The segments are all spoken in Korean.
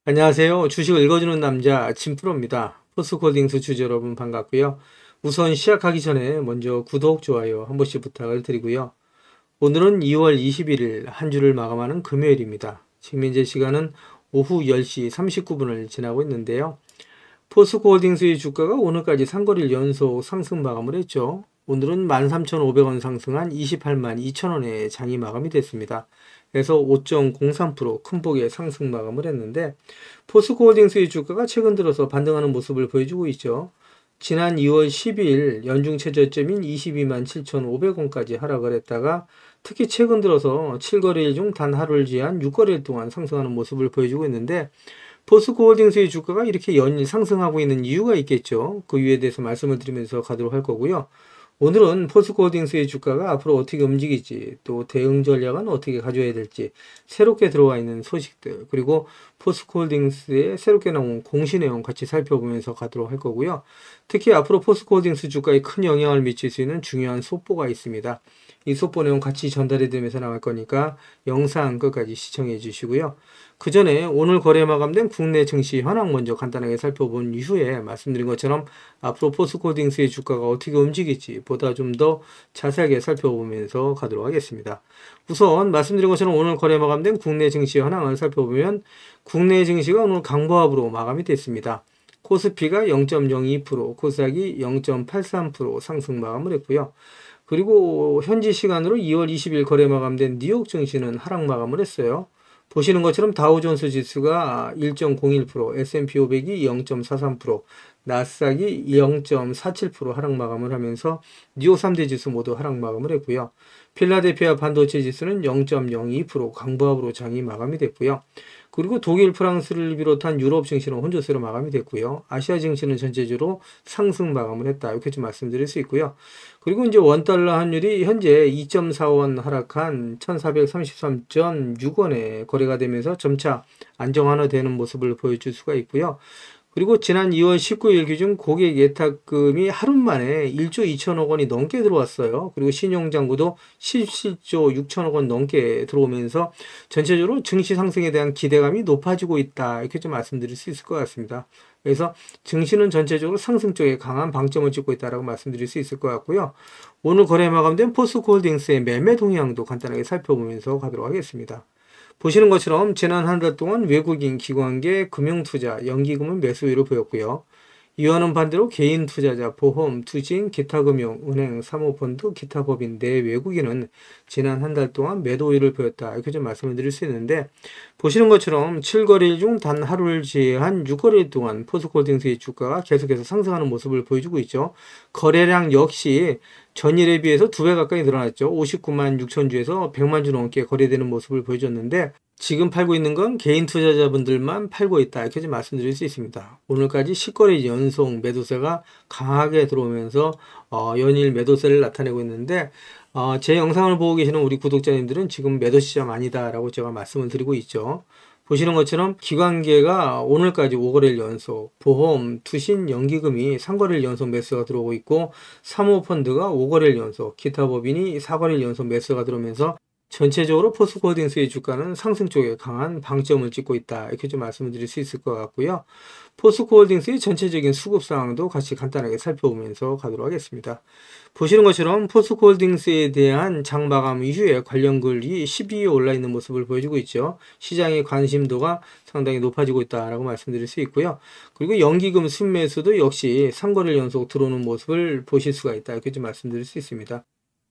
안녕하세요. 주식을 읽어주는 남자 진프로입니다. 포스코딩스 주주 여러분 반갑고요. 우선 시작하기 전에 먼저 구독, 좋아요 한 번씩 부탁을 드리고요. 오늘은 2월 21일 한 주를 마감하는 금요일입니다. 지금 현재 시간은 오후 10시 39분을 지나고 있는데요. 포스코홀딩스의 주가가 오늘까지 3거래일 연속 상승 마감을 했죠. 오늘은 13,500원 상승한 28만 2천원의 장이 마감이 됐습니다. 그래서 5.03% 큰 폭의 상승 마감을 했는데, 포스코홀딩스의 주가가 최근 들어서 반등하는 모습을 보여주고 있죠. 지난 2월 12일 연중 최저점인 22만 7,500원까지 하락을 했다가 특히 최근 들어서 7거래일 중 단 하루를 제한 6거래일 동안 상승하는 모습을 보여주고 있는데, 포스코홀딩스의 주가가 이렇게 연일 상승하고 있는 이유가 있겠죠. 그 이유에 대해서 말씀을 드리면서 가도록 할 거고요. 오늘은 포스코홀딩스의 주가가 앞으로 어떻게 움직일지, 또 대응 전략은 어떻게 가져야 될지, 새롭게 들어와 있는 소식들, 그리고 포스코홀딩스의 새롭게 나온 공시 내용 같이 살펴보면서 가도록 할 거고요. 특히 앞으로 포스코홀딩스 주가에 큰 영향을 미칠 수 있는 중요한 속보가 있습니다. 이 속보 내용 같이 전달해 드리면서 나갈 거니까 영상 끝까지 시청해 주시고요. 그 전에 오늘 거래 마감된 국내 증시 현황 먼저 간단하게 살펴본 이후에 말씀드린 것처럼 앞으로 포스코홀딩스의 주가가 어떻게 움직일지 보다 좀 더 자세하게 살펴보면서 가도록 하겠습니다. 우선 말씀드린 것처럼 오늘 거래 마감된 국내 증시 현황을 살펴보면 국내 증시가 오늘 강보합으로 마감이 됐습니다. 코스피가 0.02%, 코스닥이 0.83% 상승 마감을 했고요. 그리고 현지 시간으로 2월 20일 거래 마감된 뉴욕 증시는 하락 마감을 했어요. 보시는 것처럼 다우존스 지수가 1.01%, S&P 500이 0.43%, 나스닥이 0.47% 하락 마감을 하면서 뉴욕 3대 지수 모두 하락 마감을 했고요. 필라델피아 반도체 지수는 0.02% 강보합으로 장이 마감이 됐고요. 그리고 독일, 프랑스를 비롯한 유럽 증시는 혼조세로 마감이 됐고요. 아시아 증시는 전체적으로 상승 마감을 했다. 이렇게 좀 말씀드릴 수 있고요. 그리고 이제 원달러 환율이 현재 2.4원 하락한 1433.6원에 거래가 되면서 점차 안정화되는 모습을 보여줄 수가 있고요. 그리고 지난 2월 19일 기준 고객 예탁금이 하루 만에 1조 2천억 원이 넘게 들어왔어요. 그리고 신용장부도 17조 6천억 원 넘게 들어오면서 전체적으로 증시 상승에 대한 기대감이 높아지고 있다. 이렇게 좀 말씀드릴 수 있을 것 같습니다. 그래서 증시는 전체적으로 상승 쪽에 강한 방점을 찍고 있다라고 말씀드릴 수 있을 것 같고요. 오늘 거래 마감된 포스코홀딩스의 매매 동향도 간단하게 살펴보면서 가도록 하겠습니다. 보시는 것처럼 지난 한 달 동안 외국인 기관계 금융투자, 연기금은 매수 위로 보였고요. 이와는 반대로 개인 투자자, 보험, 투신, 기타금융, 은행, 사모펀드, 기타 법인 내 외국인은 지난 한 달 동안 매도 우위를 보였다. 이렇게 좀 말씀을 드릴 수 있는데, 보시는 것처럼 7거래일 중 단 하루를 제외한 6거래일 동안 포스코홀딩스의 주가가 계속해서 상승하는 모습을 보여주고 있죠. 거래량 역시 전일에 비해서 2배 가까이 늘어났죠. 59만 6천 주에서 100만 주 넘게 거래되는 모습을 보여줬는데, 지금 팔고 있는 건 개인 투자자분들만 팔고 있다. 이렇게 좀 말씀드릴 수 있습니다. 오늘까지 10거래 연속 매도세가 강하게 들어오면서 연일 매도세를 나타내고 있는데, 제 영상을 보고 계시는 우리 구독자님들은 지금 매도 시점 아니다라고 제가 말씀을 드리고 있죠. 보시는 것처럼 기관계가 오늘까지 5거래일 연속, 보험, 투신, 연기금이 3거래일 연속 매수가 들어오고 있고, 사모펀드가 5거래일 연속, 기타 법인이 4거래일 연속 매수가 들어오면서 전체적으로 포스코홀딩스의 주가는 상승 쪽에 강한 방점을 찍고 있다. 이렇게 좀 말씀을 드릴 수 있을 것 같고요. 포스코홀딩스의 전체적인 수급 상황도 같이 간단하게 살펴보면서 가도록 하겠습니다. 보시는 것처럼 포스코홀딩스에 대한 장 마감 이후에 관련 글이 12위에 올라 있는 모습을 보여주고 있죠. 시장의 관심도가 상당히 높아지고 있다라고 말씀드릴 수 있고요. 그리고 연기금 순매수도 역시 3거래일 연속 들어오는 모습을 보실 수가 있다. 이렇게 좀 말씀드릴 수 있습니다.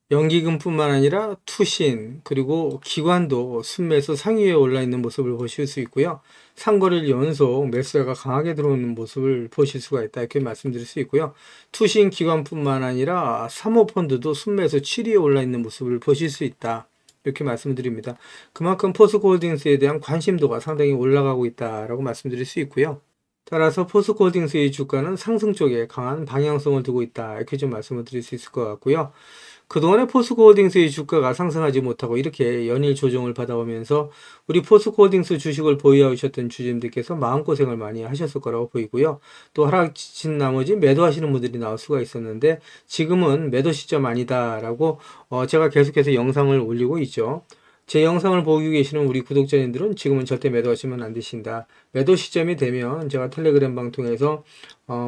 연기금뿐만 아니라 투신 그리고 기관도 순매수 상위에 올라 있는 모습을 보실 수 있고요. 3거래일 연속 매수가 강하게 들어오는 모습을 보실 수가 있다. 이렇게 말씀드릴 수 있고요. 투신 기관뿐만 아니라 사모펀드도 순매수 7위에 올라 있는 모습을 보실 수 있다. 이렇게 말씀드립니다. 그만큼 포스코홀딩스에 대한 관심도가 상당히 올라가고 있다라고 말씀드릴 수 있고요. 따라서 포스코홀딩스의 주가는 상승 쪽에 강한 방향성을 두고 있다. 이렇게 좀 말씀을 드릴 수 있을 것 같고요. 그동안에 포스코홀딩스의 주가가 상승하지 못하고 이렇게 연일 조정을 받아오면서 우리 포스코홀딩스 주식을 보유하셨던 주주님들께서 마음고생을 많이 하셨을 거라고 보이고요. 또 하락진 나머지 매도하시는 분들이 나올 수가 있었는데 지금은 매도 시점 아니다라고 제가 계속해서 영상을 올리고 있죠. 제 영상을 보고 계시는 우리 구독자님들은 지금은 절대 매도하시면 안 되신다. 매도 시점이 되면 제가 텔레그램 방 통해서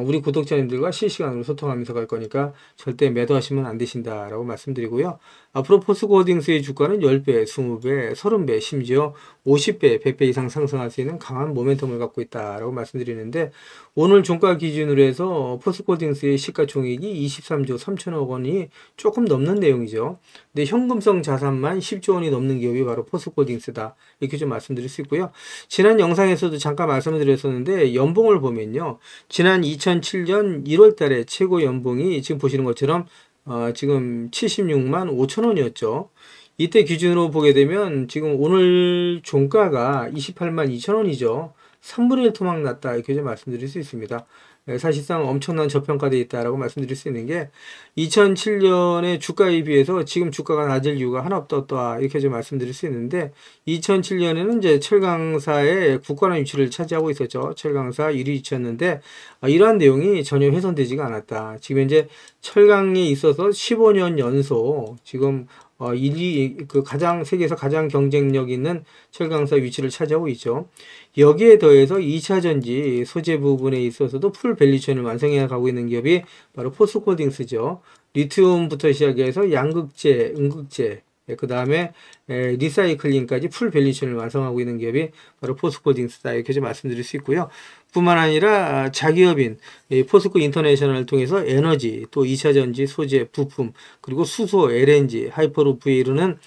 우리 구독자님들과 실시간으로 소통하면서 갈 거니까 절대 매도하시면 안 되신다라고 말씀드리고요. 앞으로 포스코홀딩스의 주가는 10배, 20배, 30배, 심지어 50배, 100배 이상 상승할 수 있는 강한 모멘텀을 갖고 있다라고 말씀드리는데, 오늘 종가 기준으로 해서 포스코홀딩스의 시가총액이 23조 3천억 원이 조금 넘는 내용이죠. 근데 현금성 자산만 10조 원이 넘는 기업이 바로 포스코홀딩스다, 이렇게 좀 말씀드릴 수 있고요. 지난 영상에서도 잠깐 말씀을 드렸었는데, 연봉을 보면요, 지난 2007년 1월 달에 최고 연봉이 지금 보시는 것처럼 지금 76만 5천 원이었죠. 이때 기준으로 보게 되면 지금 오늘 종가가 28만 2천 원이죠. 3분의 1 토막 났다, 이렇게 좀 말씀드릴 수 있습니다. 사실상 엄청난 저평가되어 있다라고 말씀드릴 수 있는 게, 2007년의 주가에 비해서 지금 주가가 낮을 이유가 하나 없다, 이렇게 좀 말씀드릴 수 있는데, 2007년에는 이제 철강사의 굳건한 위치를 차지하고 있었죠. 철강사 1위 위치였는데, 이러한 내용이 전혀 훼손되지가 않았다. 지금 현재 철강에 있어서 15년 연속 지금 세계에서 가장 경쟁력 있는 철강사 위치를 차지하고 있죠. 여기에 더해서 2차 전지 소재 부분에 있어서도 풀 밸류체인을 완성해 가고 있는 기업이 바로 포스코홀딩스죠. 리튬부터 시작해서 양극재, 음극재, 그 다음에 리사이클링까지 풀 밸류체인을 완성하고 있는 기업이 바로 포스코홀딩스다, 이렇게 좀 말씀드릴 수 있고요. 뿐만 아니라 자기업인 포스코 인터내셔널을 통해서 에너지, 또 2차 전지, 소재, 부품, 그리고 수소, LNG, 하이퍼루프에 이르는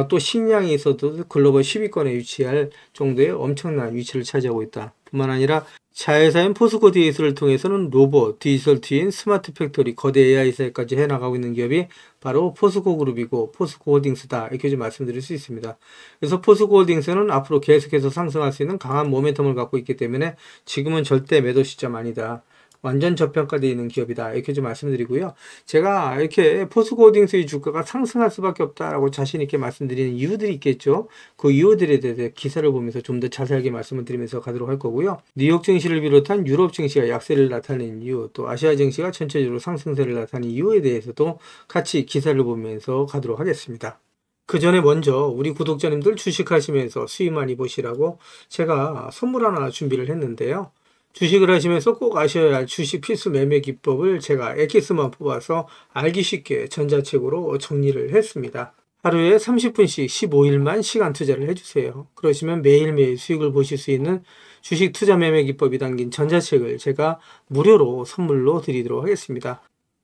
또 식량에 있어도 글로벌 10위권에 위치할 정도의 엄청난 위치를 차지하고 있다. 뿐만 아니라 자회사인 포스코 DS를 통해서는 로봇, 디지털 트윈, 스마트 팩토리, 거대 AI사까지 해나가고 있는 기업이 바로 포스코 그룹이고 포스코홀딩스다, 이렇게 좀 말씀드릴 수 있습니다. 그래서 포스코홀딩스는 앞으로 계속해서 상승할 수 있는 강한 모멘텀을 갖고 있기 때문에 지금은 절대 매도 시점 아니다, 완전 저평가되어 있는 기업이다, 이렇게 좀 말씀드리고요. 제가 이렇게 포스코홀딩스의 주가가 상승할 수밖에 없다라고 자신 있게 말씀드리는 이유들이 있겠죠. 그 이유들에 대해서 기사를 보면서 좀 더 자세하게 말씀을 드리면서 가도록 할 거고요. 뉴욕 증시를 비롯한 유럽 증시가 약세를 나타낸 이유, 또 아시아 증시가 전체적으로 상승세를 나타낸 이유에 대해서도 같이 기사를 보면서 가도록 하겠습니다. 그 전에 먼저 우리 구독자님들 주식하시면서 수익 많이 보시라고 제가 선물 하나 준비를 했는데요. 주식을 하시면서 꼭 아셔야 할 주식 필수 매매 기법을 제가 엑기스만 뽑아서 알기 쉽게 전자책으로 정리를 했습니다. 하루에 30분씩 15일만 시간 투자를 해주세요. 그러시면 매일매일 수익을 보실 수 있는 주식 투자 매매 기법이 담긴 전자책을 제가 무료로 선물로 드리도록 하겠습니다.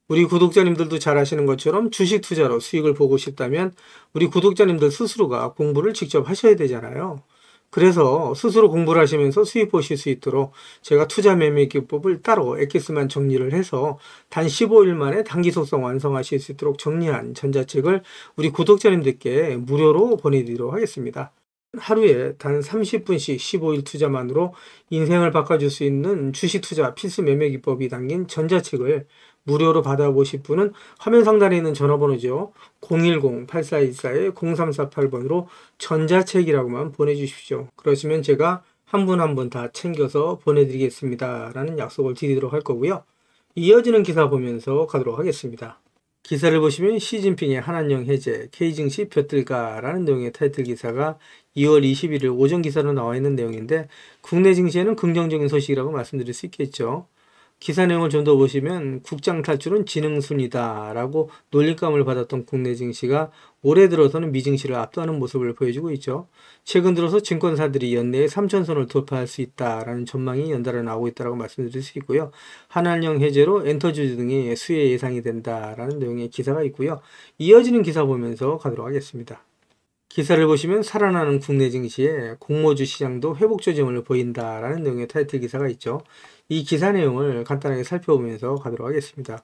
우리 구독자님들도 잘 아시는 것처럼 주식 투자로 수익을 보고 싶다면 우리 구독자님들 스스로가 공부를 직접 하셔야 되잖아요. 그래서 스스로 공부를 하시면서 수익 보실 수 있도록 제가 투자 매매 기법을 따로 엑기스만 정리를 해서 단 15일 만에 단기 속성 완성하실 수 있도록 정리한 전자책을 우리 구독자님들께 무료로 보내드리도록 하겠습니다. 하루에 단 30분씩 15일 투자만으로 인생을 바꿔줄 수 있는 주식 투자 필수 매매 기법이 담긴 전자책을 무료로 받아보실 분은 화면 상단에 있는 전화번호죠. 010-8414-0348번으로 전자책이라고만 보내주십시오. 그러시면 제가 한 분 한 분 다 챙겨서 보내드리겠습니다 라는 약속을 드리도록 할 거고요. 이어지는 기사 보면서 가도록 하겠습니다. 기사를 보시면 시진핑의 한한령 해제, K증시 벼들가라는 내용의 타이틀 기사가 2월 21일 오전 기사로 나와 있는 내용인데, 국내 증시에는 긍정적인 소식이라고 말씀드릴 수 있겠죠. 기사 내용을 좀 더 보시면 국장 탈출은 지능순이다 라고 놀림감을 받았던 국내 증시가 올해 들어서는 미증시를 압도하는 모습을 보여주고 있죠. 최근 들어서 증권사들이 연내에 3천선을 돌파할 수 있다라는 전망이 연달아 나오고 있다고 말씀드릴 수 있고요. 한한령 해제로 엔터주 등의 수혜 예상이 된다라는 내용의 기사가 있고요. 이어지는 기사 보면서 가도록 하겠습니다. 기사를 보시면 살아나는 국내 증시에 공모주 시장도 회복 조짐을 보인다라는 내용의 타이틀 기사가 있죠. 이 기사 내용을 간단하게 살펴보면서 가도록 하겠습니다.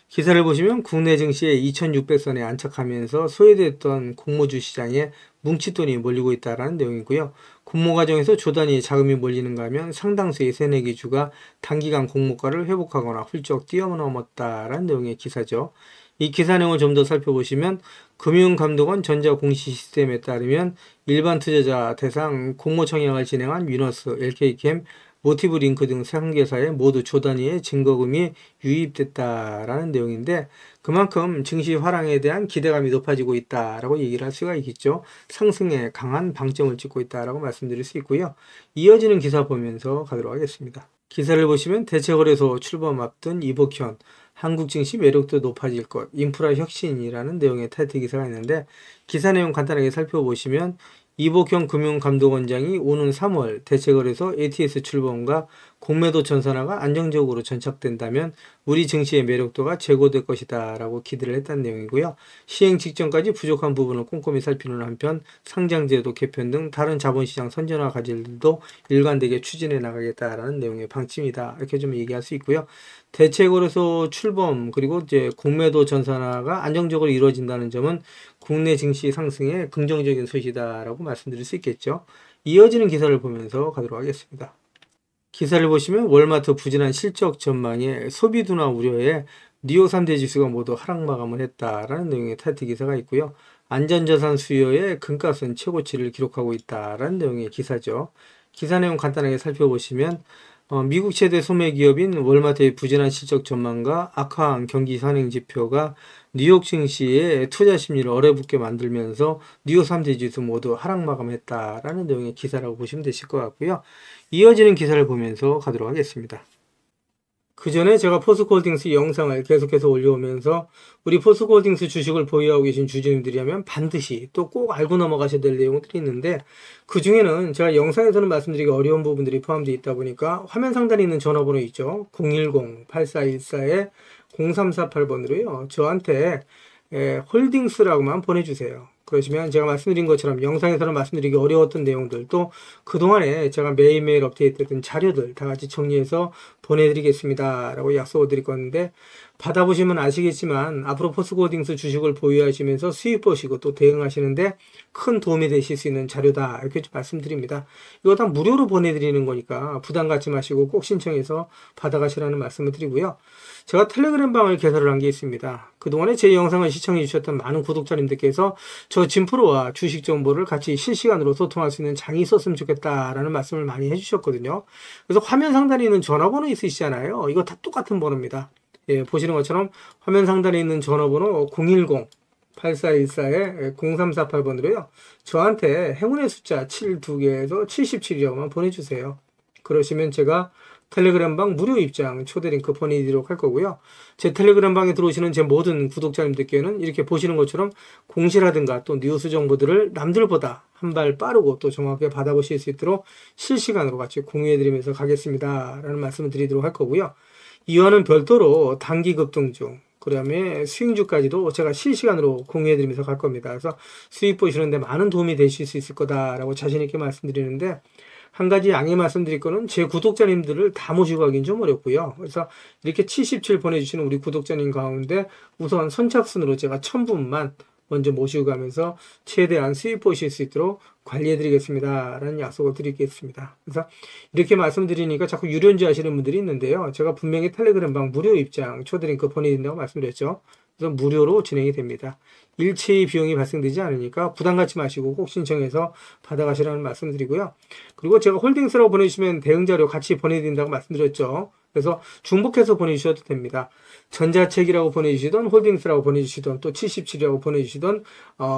기사를 보시면 국내 증시에 2600선에 안착하면서 소외됐던 공모주 시장에 뭉칫돈이 몰리고 있다는 내용이고요. 공모 과정에서 조단위의 자금이 몰리는가 하면 상당수의 새내기주가 단기간 공모가를 회복하거나 훌쩍 뛰어넘었다라는 내용의 기사죠. 이 기사 내용을 좀 더 살펴보시면 금융감독원 전자공시시스템에 따르면 일반 투자자 대상 공모 청약을 진행한 위너스, LK캠, 모티브 링크 등 상계사에 모두 조 단위의 증거금이 유입됐다라는 내용인데 그만큼 증시 화랑에 대한 기대감이 높아지고 있다라고 얘기를 할 수가 있겠죠. 상승에 강한 방점을 찍고 있다라고 말씀드릴 수 있고요. 이어지는 기사 보면서 가도록 하겠습니다. 기사를 보시면 대체거래소 출범 앞둔 이복현, 한국 증시 매력도 높아질 것, 인프라 혁신이라는 내용의 타이틀 기사가 있는데 기사 내용 간단하게 살펴보시면 이복현 금융감독원장이 오는 3월 대체거래소 ATS 출범과 공매도 전산화가 안정적으로 전착된다면 우리 증시의 매력도가 제고될 것이다 라고 기대를 했다는 내용이고요. 시행 직전까지 부족한 부분을 꼼꼼히 살피는 한편 상장제도 개편 등 다른 자본시장 선진화 과제들도 일관되게 추진해 나가겠다라는 내용의 방침이다 이렇게 좀 얘기할 수 있고요. 대체거래소 출범 그리고 이제 공매도 전산화가 안정적으로 이루어진다는 점은 국내 증시 상승에 긍정적인 소식이다라고 말씀드릴 수 있겠죠. 이어지는 기사를 보면서 가도록 하겠습니다. 기사를 보시면 월마트 부진한 실적 전망에 소비 둔화 우려에 뉴욕 3대 지수가 모두 하락 마감을 했다라는 내용의 타이틀 기사가 있고요. 안전자산 수요에 금값은 최고치를 기록하고 있다라는 내용의 기사죠. 기사 내용 간단하게 살펴보시면 미국 최대 소매 기업인 월마트의 부진한 실적 전망과 악화한 경기 선행 지표가 뉴욕 증시의 투자 심리를 얼어붙게 만들면서 뉴욕 3대 지수 모두 하락 마감했다라는 내용의 기사라고 보시면 되실 것 같고요. 이어지는 기사를 보면서 가도록 하겠습니다. 그 전에 제가 포스코홀딩스 영상을 계속해서 올려오면서 우리 포스코홀딩스 주식을 보유하고 계신 주주님들이라면 반드시 또 꼭 알고 넘어가셔야 될 내용들이 있는데 그 중에는 제가 영상에서는 말씀드리기 어려운 부분들이 포함되어 있다 보니까 화면 상단에 있는 전화번호 있죠. 010-8414-0348번으로요. 저한테 홀딩스라고만 보내주세요. 그러시면 제가 말씀드린 것처럼 영상에서는 말씀드리기 어려웠던 내용들 또 그동안에 제가 매일매일 업데이트했던 자료들 다 같이 정리해서 보내드리겠습니다 라고 약속을 드릴 건데 받아보시면 아시겠지만 앞으로 포스코홀딩스 주식을 보유하시면서 수익 보시고 또 대응하시는데 큰 도움이 되실 수 있는 자료다 이렇게 좀 말씀드립니다. 이거 다 무료로 보내드리는 거니까 부담 갖지 마시고 꼭 신청해서 받아가시라는 말씀을 드리고요. 제가 텔레그램 방을 개설을 한 게 있습니다. 그동안에 제 영상을 시청해 주셨던 많은 구독자님들께서 저 진프로와 주식 정보를 같이 실시간으로 소통할 수 있는 장이 있었으면 좋겠다라는 말씀을 많이 해주셨거든요. 그래서 화면 상단에 있는 전화번호 있으시잖아요. 이거 다 똑같은 번호입니다. 예, 보시는 것처럼 화면 상단에 있는 전화번호 010-8414-0348번으로요. 저한테 행운의 숫자 7 2개에서 77이라고만 보내주세요. 그러시면 제가 텔레그램 방 무료 입장 초대 링크 보내드리도록 할 거고요. 제 텔레그램 방에 들어오시는 제 모든 구독자님들께는 이렇게 보시는 것처럼 공시라든가 또 뉴스 정보들을 남들보다 한 발 빠르고 또 정확하게 받아보실 수 있도록 실시간으로 같이 공유해드리면서 가겠습니다 라는 말씀을 드리도록 할 거고요. 이와는 별도로 단기 급등 중 그 다음에 수익주까지도 제가 실시간으로 공유해드리면서 갈 겁니다. 그래서 수익 보시는데 많은 도움이 되실 수 있을 거다라고 자신있게 말씀드리는데 한 가지 양해 말씀드릴 거는 제 구독자님들을 다 모시고 가긴 좀 어렵고요. 그래서 이렇게 77 보내주시는 우리 구독자님 가운데 우선 선착순으로 제가 1000분만 먼저 모시고 가면서 최대한 수익 보실 수 있도록 관리해드리겠습니다 라는 약속을 드리겠습니다. 그래서 이렇게 말씀드리니까 자꾸 유료인지 하시는 분들이 있는데요. 제가 분명히 텔레그램 방 무료 입장 초대 링크 보내드린다고 말씀드렸죠. 그래서 무료로 진행이 됩니다. 일체의 비용이 발생되지 않으니까 부담 갖지 마시고 꼭 신청해서 받아가시라는 말씀 드리고요. 그리고 제가 홀딩스라고 보내주시면 대응자료 같이 보내드린다고 말씀드렸죠. 그래서 중복해서 보내주셔도 됩니다. 전자책이라고 보내주시던 홀딩스라고 보내주시던 또 77이라고 보내주시던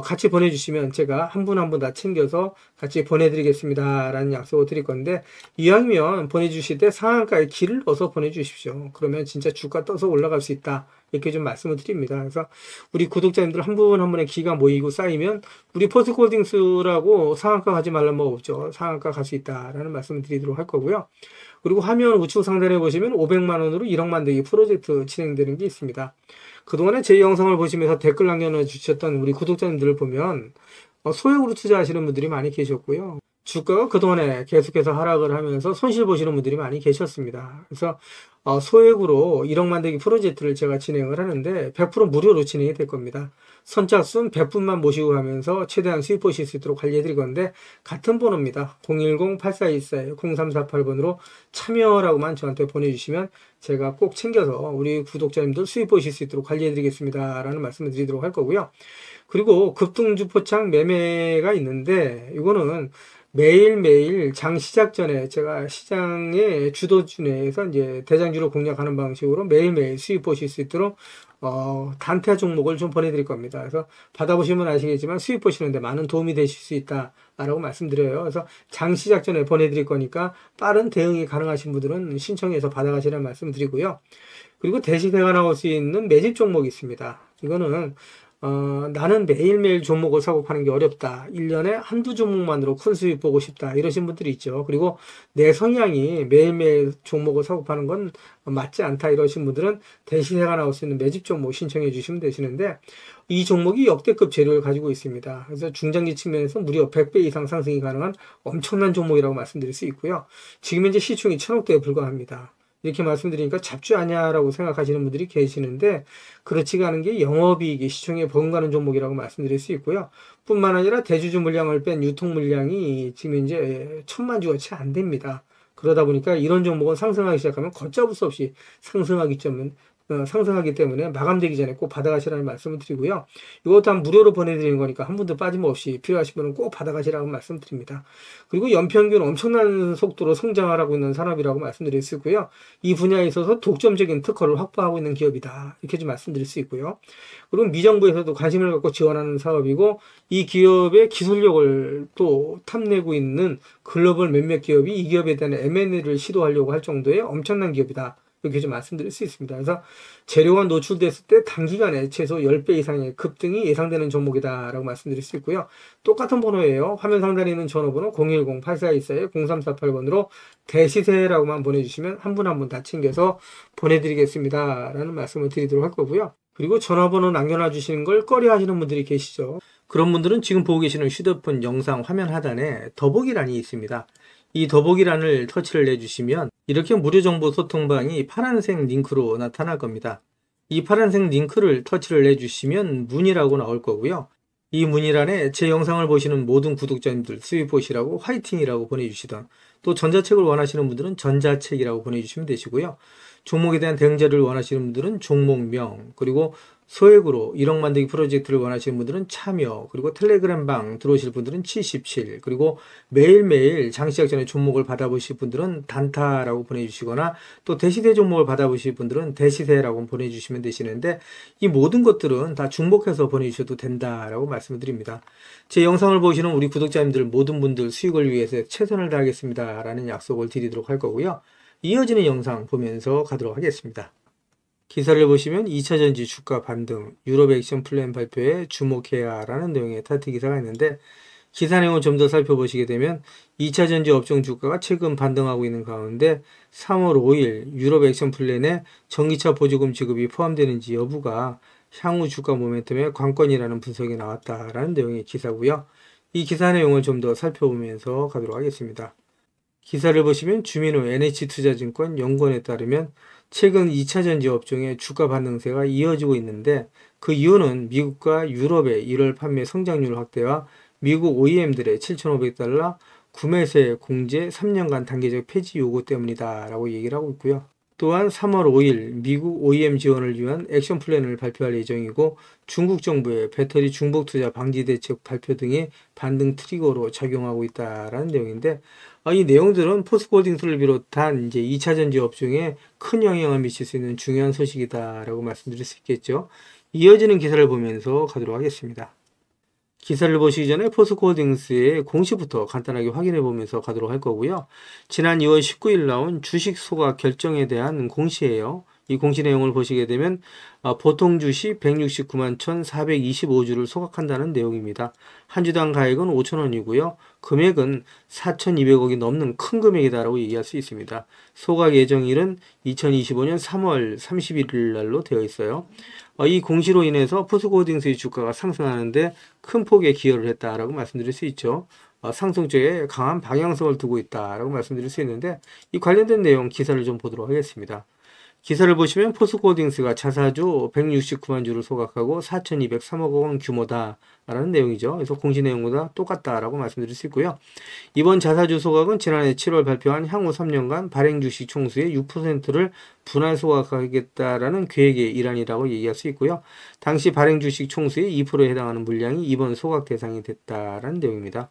같이 보내주시면 제가 한 분 한 분 다 챙겨서 같이 보내드리겠습니다 라는 약속을 드릴 건데 이왕이면 보내주실 때 상한가에 길을 넣어서 보내주십시오. 그러면 진짜 주가 떠서 올라갈 수 있다 이렇게 좀 말씀을 드립니다. 그래서 우리 구독자님들 한 분 한 분의 기가 모이고 쌓이면 우리 포스코홀딩스라고 상한가 가지 말란 법 없죠. 상한가 갈 수 있다라는 말씀을 드리도록 할 거고요. 그리고 화면 우측 상단에 보시면 500만원으로 1억 만들기 프로젝트 진행되는 게 있습니다. 그동안에 제 영상을 보시면서 댓글 남겨주셨던 우리 구독자님들을 보면 소액으로 투자하시는 분들이 많이 계셨고요. 주가가 그동안에 계속해서 하락을 하면서 손실 보시는 분들이 많이 계셨습니다. 그래서 소액으로 1억 만들기 프로젝트를 제가 진행을 하는데 100% 무료로 진행이 될 겁니다. 선착순 100분만 모시고 가면서 최대한 수익 보실 수 있도록 관리해드릴 건데 같은 번호입니다. 010-8424-0348번으로 참여라고만 저한테 보내주시면 제가 꼭 챙겨서 우리 구독자님들 수익 보실 수 있도록 관리해드리겠습니다 라는 말씀을 드리도록 할 거고요. 그리고 급등주 포착 매매가 있는데 이거는 매일매일 장 시작 전에 제가 시장의 주도주 내에서 이제 대장주를 공략하는 방식으로 매일매일 수익 보실 수 있도록 단타 종목을 좀 보내드릴 겁니다. 그래서 받아보시면 아시겠지만 수익 보시는데 많은 도움이 되실 수 있다라고 말씀드려요. 그래서 장 시작 전에 보내드릴 거니까 빠른 대응이 가능하신 분들은 신청해서 받아가시라는 말씀 드리고요. 그리고 대시세가 나올 수 있는 매집 종목이 있습니다. 이거는 나는 매일매일 종목을 사고 파는 게 어렵다. 1년에 한두 종목만으로 큰 수익 보고 싶다. 이러신 분들이 있죠. 그리고 내 성향이 매일매일 종목을 사고 파는 건 맞지 않다. 이러신 분들은 대시세가 나올 수 있는 매집 종목 신청해 주시면 되시는데 이 종목이 역대급 재료를 가지고 있습니다. 그래서 중장기 측면에서 무려 100배 이상 상승이 가능한 엄청난 종목이라고 말씀드릴 수 있고요. 지금 현재 시총이 1000억대에 불과합니다. 이렇게 말씀드리니까 잡주 아냐라고 생각하시는 분들이 계시는데 그렇지가 않은 게 영업이익이 시총에 버금가는 종목이라고 말씀드릴 수 있고요. 뿐만 아니라 대주주 물량을 뺀 유통 물량이 지금 이제 1000만 주가 채 안 됩니다. 그러다 보니까 이런 종목은 상승하기 시작하면 걷잡을 수 없이 상승하기 때문에 마감되기 전에 꼭 받아가시라는 말씀을 드리고요. 이것도 다 무료로 보내드리는 거니까 한 분도 빠짐없이 필요하신 분은 꼭 받아가시라고 말씀드립니다. 그리고 연평균 엄청난 속도로 성장하고 있는 산업이라고 말씀드릴 수 있고요. 이 분야에 있어서 독점적인 특허를 확보하고 있는 기업이다. 이렇게 좀 말씀드릴 수 있고요. 그리고 미정부에서도 관심을 갖고 지원하는 사업이고 이 기업의 기술력을 또 탐내고 있는 글로벌 몇몇 기업이 이 기업에 대한 M&A를 시도하려고 할 정도의 엄청난 기업이다. 이렇게 좀 말씀드릴 수 있습니다. 그래서 재료가 노출됐을 때 단기간에 최소 10배 이상의 급등이 예상되는 종목이다라고 말씀드릴 수 있고요. 똑같은 번호예요. 화면 상단에 있는 전화번호 010-8424-0348번으로 대시세라고만 보내주시면 한 분 한 분 다 챙겨서 보내드리겠습니다. 라는 말씀을 드리도록 할 거고요. 그리고 전화번호 남겨놔 주시는 걸 꺼려 하시는 분들이 계시죠. 그런 분들은 지금 보고 계시는 휴대폰 영상 화면 하단에 더보기란이 있습니다. 이 더보기란을 터치를 해주시면 이렇게 무료 정보 소통방이 파란색 링크로 나타날 겁니다. 이 파란색 링크를 터치를 해주시면 문의라고 나올 거고요. 이 문의란에 제 영상을 보시는 모든 구독자님들 수익 보시라고 화이팅이라고 보내주시던 또 전자책을 원하시는 분들은 전자책이라고 보내주시면 되시고요. 종목에 대한 대응 자료를 원하시는 분들은 종목명 그리고 소액으로 1억 만들기 프로젝트를 원하시는 분들은 참여 그리고 텔레그램방 들어오실 분들은 77 그리고 매일매일 장시작 전에 종목을 받아보실 분들은 단타라고 보내주시거나 또 대시세 종목을 받아보실 분들은 대시세라고 보내주시면 되시는데 이 모든 것들은 다 중복해서 보내주셔도 된다라고 말씀을 드립니다. 제 영상을 보시는 우리 구독자님들 모든 분들 수익을 위해서 최선을 다하겠습니다 라는 약속을 드리도록 할 거고요. 이어지는 영상 보면서 가도록 하겠습니다. 기사를 보시면 2차전지 주가 반등, 유럽 액션 플랜 발표에 주목해야 라는 내용의 타이틀 기사가 있는데 기사 내용을 좀 더 살펴보시게 되면 2차전지 업종 주가가 최근 반등하고 있는 가운데 3월 5일 유럽 액션 플랜에 전기차 보조금 지급이 포함되는지 여부가 향후 주가 모멘텀의 관건이라는 분석이 나왔다라는 내용의 기사고요. 이 기사 내용을 좀 더 살펴보면서 가도록 하겠습니다. 기사를 보시면 주민호 NH투자증권 연구원에 따르면 최근 2차전지 업종의 주가 반등세가 이어지고 있는데 그 이유는 미국과 유럽의 1월 판매 성장률 확대와 미국 OEM들의 7,500달러 구매세 공제 3년간 단계적 폐지 요구 때문이다 라고 얘기를 하고 있고요. 또한 3월 5일 미국 OEM 지원을 위한 액션 플랜을 발표할 예정이고 중국 정부의 배터리 중복 투자 방지 대책 발표 등이 반등 트리거로 작용하고 있다라는 내용인데 이 내용들은 포스코홀딩스를 비롯한 이제 2차전지 업종에 큰 영향을 미칠 수 있는 중요한 소식이다라고 말씀드릴 수 있겠죠. 이어지는 기사를 보면서 가도록 하겠습니다. 기사를 보시기 전에 포스코홀딩스의 공시부터 간단하게 확인해 보면서 가도록 할 거고요. 지난 2월 19일 나온 주식 소각 결정에 대한 공시예요. 이 공시 내용을 보시게 되면 보통 주식 169만 1,425주를 소각한다는 내용입니다. 한 주당 가액은 5,000원이고요. 금액은 4,200억이 넘는 큰 금액이다라고 얘기할 수 있습니다. 소각 예정일은 2025년 3월 31일 날로 되어 있어요. 이 공시로 인해서 포스코홀딩스의 주가가 상승하는데 큰 폭의 기여를 했다라고 말씀드릴 수 있죠. 상승 쪽에 강한 방향성을 두고 있다라고 말씀드릴 수 있는데 이 관련된 내용 기사를 좀 보도록 하겠습니다. 기사를 보시면 포스코홀딩스가 자사주 169만 주를 소각하고 4,203억 원 규모다 라는 내용이죠. 그래서 공시 내용보다 똑같다라고 말씀드릴 수 있고요. 이번 자사주 소각은 지난해 7월 발표한 향후 3년간 발행 주식 총수의 6%를 분할 소각하겠다라는 계획의 일환이라고 얘기할 수 있고요. 당시 발행 주식 총수의 2%에 해당하는 물량이 이번 소각 대상이 됐다라는 내용입니다.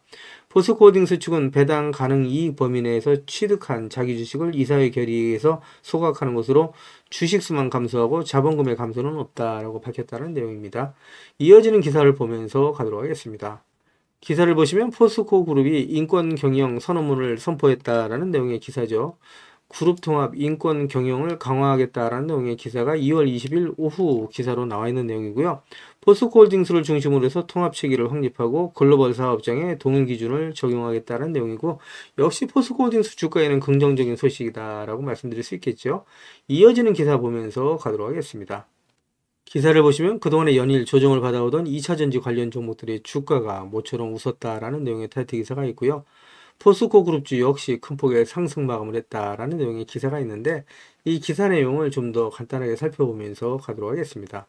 포스코홀딩스 측은 배당 가능 이익 범위 내에서 취득한 자기 주식을 이사회 결의에서 소각하는 것으로 주식 수만 감소하고 자본금의 감소는 없다라고 밝혔다는 내용입니다. 이어지는 기사를 보면서 가도록 하겠습니다. 기사를 보시면 포스코 그룹이 인권 경영 선언문을 선포했다라는 내용의 기사죠. 그룹 통합 인권 경영을 강화하겠다라는 내용의 기사가 2월 20일 오후 기사로 나와 있는 내용이고요. 포스코홀딩스를 중심으로 해서 통합 체계를 확립하고 글로벌 사업장에 동일 기준을 적용하겠다는 내용이고, 역시 포스코홀딩스 주가에는 긍정적인 소식이다라고 말씀드릴 수 있겠죠. 이어지는 기사 보면서 가도록 하겠습니다. 기사를 보시면 그동안에 연일 조정을 받아오던 2차전지 관련 종목들의 주가가 모처럼 웃었다라는 내용의 타이틀 기사가 있고요. 포스코 그룹주 역시 큰 폭의 상승 마감을 했다라는 내용의 기사가 있는데, 이 기사 내용을 좀 더 간단하게 살펴보면서 가도록 하겠습니다.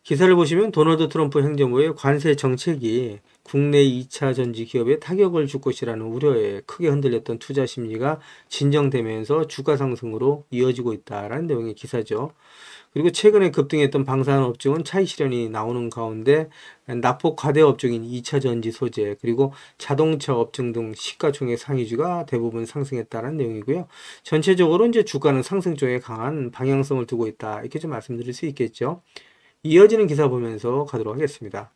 기사를 보시면 도널드 트럼프 행정부의 관세 정책이 국내 2차 전지 기업에 타격을 줄 것이라는 우려에 크게 흔들렸던 투자 심리가 진정되면서 주가 상승으로 이어지고 있다라는 내용의 기사죠. 그리고 최근에 급등했던 방산업종은 차익 실현이 나오는 가운데 낙폭 과대 업종인 2차 전지 소재 그리고 자동차 업종 등 시가총액 상위주가 대부분 상승했다는 내용이고요. 전체적으로 이제 주가는 상승 쪽에 강한 방향성을 두고 있다, 이렇게 좀 말씀드릴 수 있겠죠. 이어지는 기사 보면서 가도록 하겠습니다.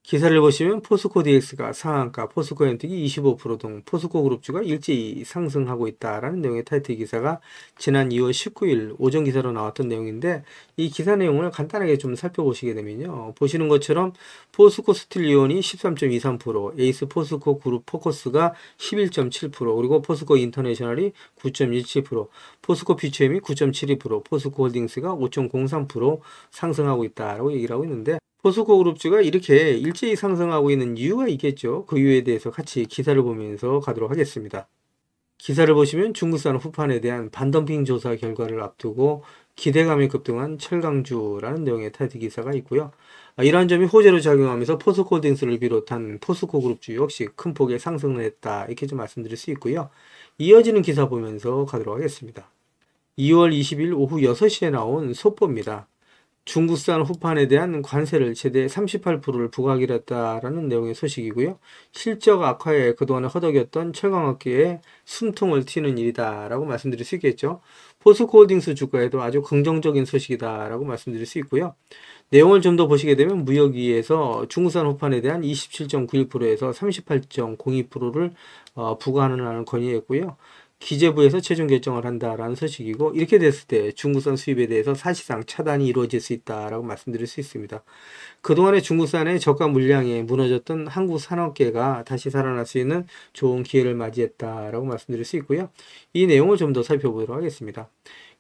기사를 보시면 포스코 DX가 상한가, 포스코 엔틱이 25% 등 포스코 그룹주가 일제히 상승하고 있다라는 내용의 타이틀 기사가 지난 2월 19일 오전 기사로 나왔던 내용인데, 이 기사 내용을 간단하게 좀 살펴보시게 되면요. 보시는 것처럼 포스코 스틸리온이 13.23%, 에이스 포스코 그룹 포커스가 11.7%, 그리고 포스코 인터내셔널이 9.17%, 포스코 퓨처엠이 9.72%, 포스코 홀딩스가 5.03% 상승하고 있다라고 얘기를 하고 있는데, 포스코 그룹주가 이렇게 일제히 상승하고 있는 이유가 있겠죠. 그 이유에 대해서 같이 기사를 보면서 가도록 하겠습니다. 기사를 보시면 중국산 후판에 대한 반덤핑 조사 결과를 앞두고 기대감이 급등한 철강주라는 내용의 타이틀 기사가 있고요. 이러한 점이 호재로 작용하면서 포스코홀딩스를 비롯한 포스코 그룹주 역시 큰 폭의 상승을 했다, 이렇게 좀 말씀드릴 수 있고요. 이어지는 기사 보면서 가도록 하겠습니다. 2월 20일 오후 6시에 나온 속보입니다. 중국산 후판에 대한 관세를 최대 38%를 부과하기로 했다라는 내용의 소식이고요. 실적 악화에 그동안 허덕였던 철강업계에 숨통을 튀는 일이다라고 말씀드릴 수 있겠죠. 포스코홀딩스 주가에도 아주 긍정적인 소식이다라고 말씀드릴 수 있고요. 내용을 좀 더 보시게 되면 무역위에서 중국산 후판에 대한 27.91%에서 38.02%를 부과하는 건의했고요. 기재부에서 최종 결정을 한다라는 소식이고, 이렇게 됐을 때 중국산 수입에 대해서 사실상 차단이 이루어질 수 있다라고 말씀드릴 수 있습니다. 그동안에 중국산의 저가 물량이 무너졌던 한국 산업계가 다시 살아날 수 있는 좋은 기회를 맞이했다라고 말씀드릴 수 있고요. 이 내용을 좀 더 살펴보도록 하겠습니다.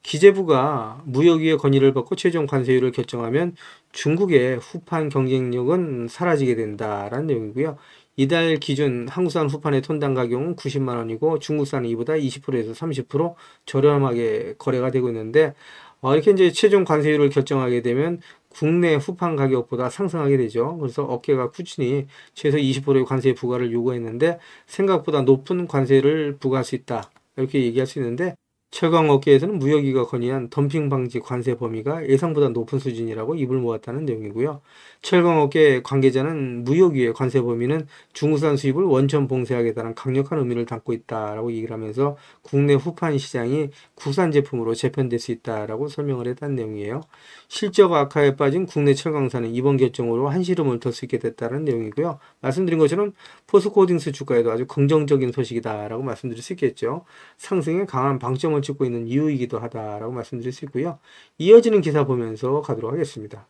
기재부가 무역위의 건의를 받고 최종 관세율을 결정하면 중국의 후판 경쟁력은 사라지게 된다라는 내용이고요. 이달 기준 한국산 후판의 톤당 가격은 90만원이고 중국산은 이보다 20%에서 30% 저렴하게 거래가 되고 있는데, 이렇게 이제 최종 관세율을 결정하게 되면 국내 후판 가격보다 상승하게 되죠. 그래서 업계가 꾸준히 최소 20%의 관세 부과를 요구했는데 생각보다 높은 관세를 부과할 수 있다, 이렇게 얘기할 수 있는데, 철강업계에서는 무역위가 건의한 덤핑 방지 관세 범위가 예상보다 높은 수준이라고 입을 모았다는 내용이고요. 철강업계 관계자는 무역위의 관세 범위는 중국산 수입을 원천 봉쇄하겠다는 강력한 의미를 담고 있다라고 얘기를 하면서 국내 후판 시장이 국산 제품으로 재편될 수 있다라고 설명을 했다는 내용이에요. 실적 악화에 빠진 국내 철강사는 이번 결정으로 한시름을 덜 수 있게 됐다는 내용이고요. 말씀드린 것처럼 포스코홀딩스 주가에도 아주 긍정적인 소식이다라고 말씀드릴 수 있겠죠. 상승에 강한 방점을 찍고 있는 이유이기도 하다라고 말씀드릴 수 있고요. 이어지는 기사 보면서 가도록 하겠습니다.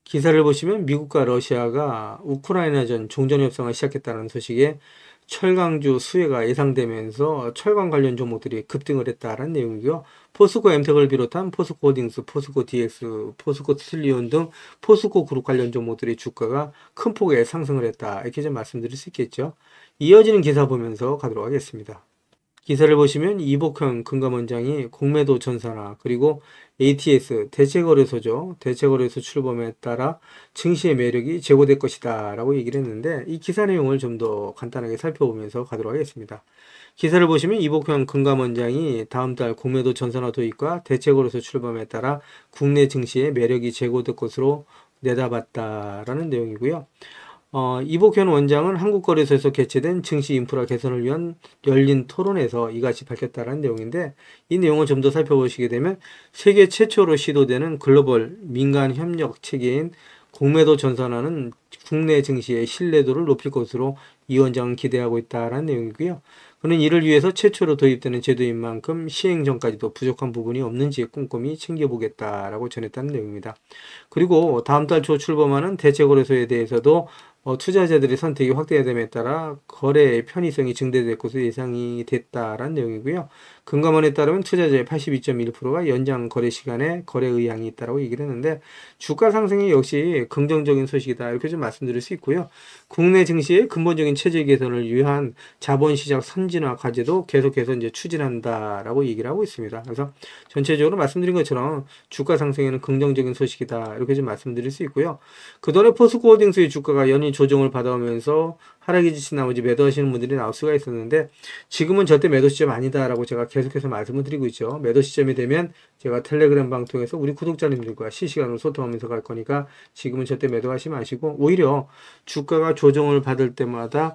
기사를 보시면 미국과 러시아가 우크라이나전 종전협상을 시작했다는 소식에 철강주 수혜가 예상되면서 철강 관련 종목들이 급등을 했다는 내용이고요. 포스코 엠텍을 비롯한 포스코 홀딩스, 포스코 DX, 포스코 스틸리온 등 포스코 그룹 관련 종목들의 주가가 큰 폭의 상승을 했다, 이렇게 좀 말씀드릴 수 있겠죠. 이어지는 기사 보면서 가도록 하겠습니다. 기사를 보시면 이복현 금감원장이 공매도 전산화 그리고 ATS 대체거래소죠. 대체거래소 출범에 따라 증시의 매력이 제고될 것이다 라고 얘기를 했는데 이 기사 내용을 좀 더 간단하게 살펴보면서 가도록 하겠습니다. 기사를 보시면 이복현 금감원장이 다음 달 공매도 전산화 도입과 대체거래소 출범에 따라 국내 증시의 매력이 제고될 것으로 내다봤다라는 내용이고요. 이복현 원장은 한국거래소에서 개최된 증시 인프라 개선을 위한 열린 토론에서 이같이 밝혔다는 내용인데 이 내용을 좀 더 살펴보시게 되면 세계 최초로 시도되는 글로벌 민간 협력 체계인 공매도 전산화는 국내 증시의 신뢰도를 높일 것으로 이 원장은 기대하고 있다는 내용이고요. 그는 이를 위해서 최초로 도입되는 제도인 만큼 시행 전까지도 부족한 부분이 없는지 꼼꼼히 챙겨보겠다라고 전했다는 내용입니다. 그리고 다음 달 초 출범하는 대체거래소에 대해서도 투자자들의 선택이 확대됨에 따라 거래의 편의성이 증대될 것으로 예상이 됐다라는 내용이고요. 금감원에 따르면 투자자의 82.1%가 연장 거래 시간에 거래 의향이 있다라고 얘기를 했는데 주가 상승이 역시 긍정적인 소식이다 이렇게 좀 말씀드릴 수 있고요. 국내 증시의 근본적인 체질 개선을 위한 자본시장 선진화 과제도 계속해서 이제 추진한다라고 얘기를 하고 있습니다. 그래서 전체적으로 말씀드린 것처럼 주가 상승에는 긍정적인 소식이다 이렇게 좀 말씀드릴 수 있고요. 그동안에 포스코홀딩스의 주가가 연일 조정을 받아오면서 하락이 지친 나머지 매도하시는 분들이 나올 수가 있었는데 지금은 절대 매도 시점 아니다라고 제가 계속해서 말씀을 드리고 있죠. 매도 시점이 되면 제가 텔레그램 방 통해서 우리 구독자님들과 실시간으로 소통하면서 갈 거니까 지금은 절대 매도하지 마시고 오히려 주가가 조정을 받을 때마다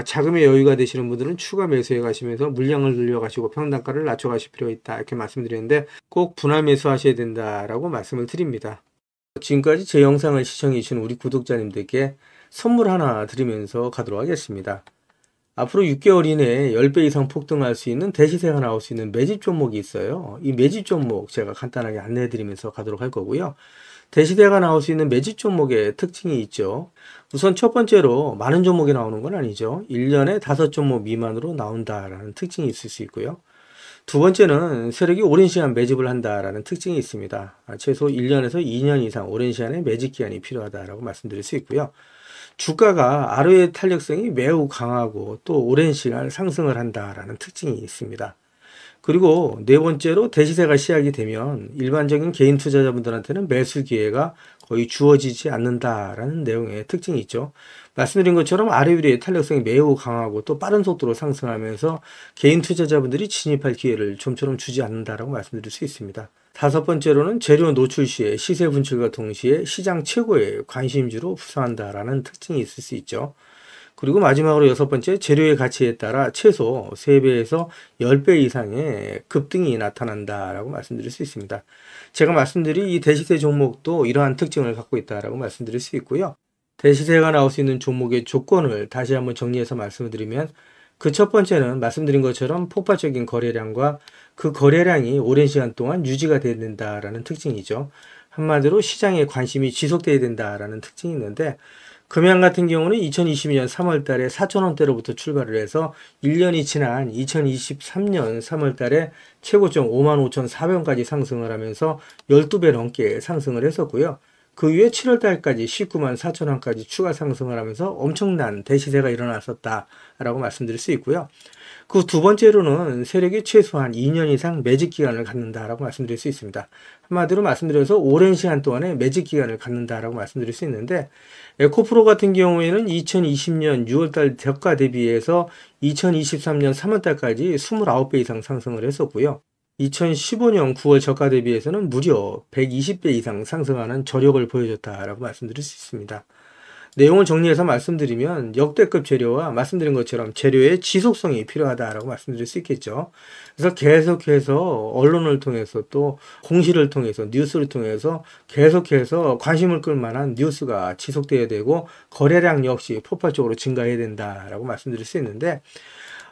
자금의 여유가 되시는 분들은 추가 매수해 가시면서 물량을 늘려 가시고 평단가를 낮춰 가실 필요가 있다 이렇게 말씀드리는데 꼭 분할 매수하셔야 된다라고 말씀을 드립니다. 지금까지 제 영상을 시청해 주신 우리 구독자님들께 선물 하나 드리면서 가도록 하겠습니다. 앞으로 6개월 이내에 10배 이상 폭등할 수 있는 대시세가 나올 수 있는 매집 종목이 있어요. 이 매집 종목 제가 간단하게 안내해 드리면서 가도록 할 거고요. 대시세가 나올 수 있는 매집 종목의 특징이 있죠. 우선 첫 번째로 많은 종목이 나오는 건 아니죠. 1년에 5종목 미만으로 나온다라는 특징이 있을 수 있고요. 두 번째는 세력이 오랜 시간 매집을 한다라는 특징이 있습니다. 최소 1년에서 2년 이상 오랜 시간의 매집 기간이 필요하다라고 말씀드릴 수 있고요. 주가가 ROE 탄력성이 매우 강하고 또 오랜 시간 상승을 한다라는 특징이 있습니다. 그리고 네 번째로 대시세가 시작이 되면 일반적인 개인 투자자분들한테는 매수 기회가 거의 주어지지 않는다라는 내용의 특징이 있죠. 말씀드린 것처럼 ROE의 탄력성이 매우 강하고 또 빠른 속도로 상승하면서 개인 투자자분들이 진입할 기회를 좀처럼 주지 않는다라고 말씀드릴 수 있습니다. 다섯 번째로는 재료 노출 시에 시세 분출과 동시에 시장 최고의 관심주로 부상한다라는 특징이 있을 수 있죠. 그리고 마지막으로 여섯 번째, 재료의 가치에 따라 최소 3배에서 10배 이상의 급등이 나타난다라고 말씀드릴 수 있습니다. 제가 말씀드린 이 대시세 종목도 이러한 특징을 갖고 있다라고 말씀드릴 수 있고요. 대시세가 나올 수 있는 종목의 조건을 다시 한번 정리해서 말씀을 드리면 그 첫 번째는 말씀드린 것처럼 폭발적인 거래량과 그 거래량이 오랜 시간 동안 유지가 돼야 된다라는 특징이죠. 한마디로 시장에 관심이 지속돼야 된다라는 특징이 있는데 금양 같은 경우는 2022년 3월 달에 4,000원대로부터 출발을 해서 1년이 지난 2023년 3월 달에 최고점 55,400원까지 상승을 하면서 12배 넘게 상승을 했었고요. 그 후에 7월 달까지 194,000원까지 추가 상승을 하면서 엄청난 대시세가 일어났었다라고 말씀드릴 수 있고요. 그 두 번째로는 세력이 최소한 2년 이상 매집 기간을 갖는다라고 말씀드릴 수 있습니다. 한마디로 말씀드려서 오랜 시간 동안에 매집 기간을 갖는다라고 말씀드릴 수 있는데 에코프로 같은 경우에는 2020년 6월달 저가 대비해서 2023년 3월달까지 29배 이상 상승을 했었고요. 2015년 9월 저가 대비해서는 무려 120배 이상 상승하는 저력을 보여줬다라고 말씀드릴 수 있습니다. 내용을 정리해서 말씀드리면 역대급 재료와 말씀드린 것처럼 재료의 지속성이 필요하다라고 말씀드릴 수 있겠죠. 그래서 계속해서 언론을 통해서 또 공시를 통해서 뉴스를 통해서 계속해서 관심을 끌 만한 뉴스가 지속돼야 되고 거래량 역시 폭발적으로 증가해야 된다라고 말씀드릴 수 있는데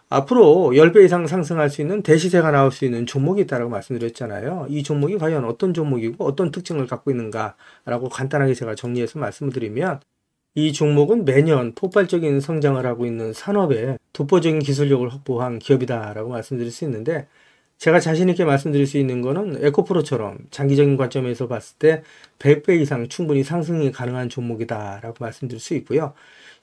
앞으로 10배 이상 상승할 수 있는 대시세가 나올 수 있는 종목이 있다고 말씀드렸잖아요. 이 종목이 과연 어떤 종목이고 어떤 특징을 갖고 있는가라고 간단하게 제가 정리해서 말씀을 드리면 이 종목은 매년 폭발적인 성장을 하고 있는 산업에 독보적인 기술력을 확보한 기업이다라고 말씀드릴 수 있는데 제가 자신 있게 말씀드릴 수 있는 거는 에코프로처럼 장기적인 관점에서 봤을 때 100배 이상 충분히 상승이 가능한 종목이다라고 말씀드릴 수 있고요.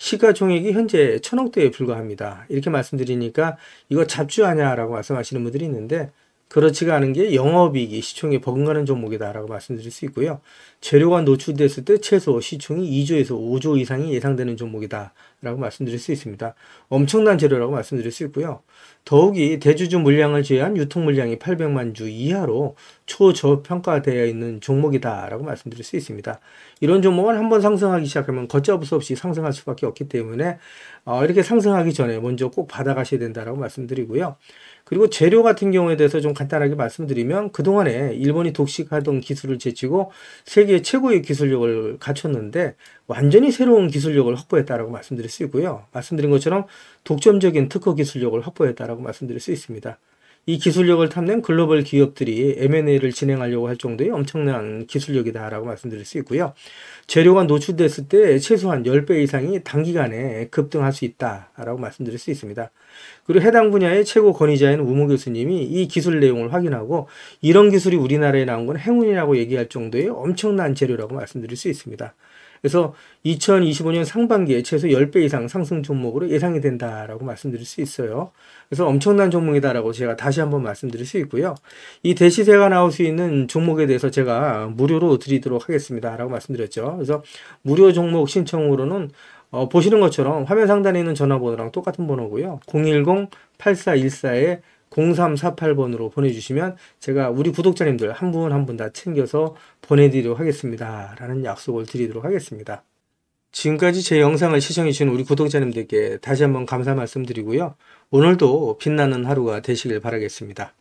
시가총액이 현재 1,000억대에 불과합니다. 이렇게 말씀드리니까 이거 잡주하냐라고 말씀하시는 분들이 있는데 그렇지가 않은 게 영업이익이 시총에 버금가는 종목이다라고 말씀드릴 수 있고요. 재료가 노출됐을 때 최소 시총이 2조에서 5조 이상이 예상되는 종목이다라고 말씀드릴 수 있습니다. 엄청난 재료라고 말씀드릴 수 있고요. 더욱이 대주주 물량을 제외한 유통 물량이 800만 주 이하로 초저평가되어 있는 종목이다라고 말씀드릴 수 있습니다. 이런 종목은 한번 상승하기 시작하면 걷잡을 수 없이 상승할 수밖에 없기 때문에 이렇게 상승하기 전에 먼저 꼭 받아가셔야 된다라고 말씀드리고요. 그리고 재료 같은 경우에 대해서 좀 간단하게 말씀드리면 그동안에 일본이 독식하던 기술을 제치고 세계 최고의 기술력을 갖췄는데 완전히 새로운 기술력을 확보했다라고 말씀드릴 수 있고요. 말씀드린 것처럼 독점적인 특허 기술력을 확보했다라고 말씀드릴 수 있습니다. 이 기술력을 탐낸 글로벌 기업들이 M&A를 진행하려고 할 정도의 엄청난 기술력이다라고 말씀드릴 수 있고요. 재료가 노출됐을 때 최소한 10배 이상이 단기간에 급등할 수 있다라고 말씀드릴 수 있습니다. 그리고 해당 분야의 최고 권위자인 우모 교수님이 이 기술 내용을 확인하고 이런 기술이 우리나라에 나온 건 행운이라고 얘기할 정도의 엄청난 재료라고 말씀드릴 수 있습니다. 그래서 2025년 상반기에 최소 10배 이상 상승 종목으로 예상이 된다라고 말씀드릴 수 있어요. 그래서 엄청난 종목이다라고 제가 다시 한번 말씀드릴 수 있고요. 이 대시세가 나올 수 있는 종목에 대해서 제가 무료로 드리도록 하겠습니다라고 말씀드렸죠. 그래서 무료 종목 신청으로는 보시는 것처럼 화면 상단에 있는 전화번호랑 똑같은 번호고요. 010-8414-0348번으로 보내주시면 제가 우리 구독자님들 한 분 한 분 다 챙겨서 보내드리도록 하겠습니다. 라는 약속을 드리도록 하겠습니다. 지금까지 제 영상을 시청해주신 우리 구독자님들께 다시 한번 감사 말씀드리고요. 오늘도 빛나는 하루가 되시길 바라겠습니다.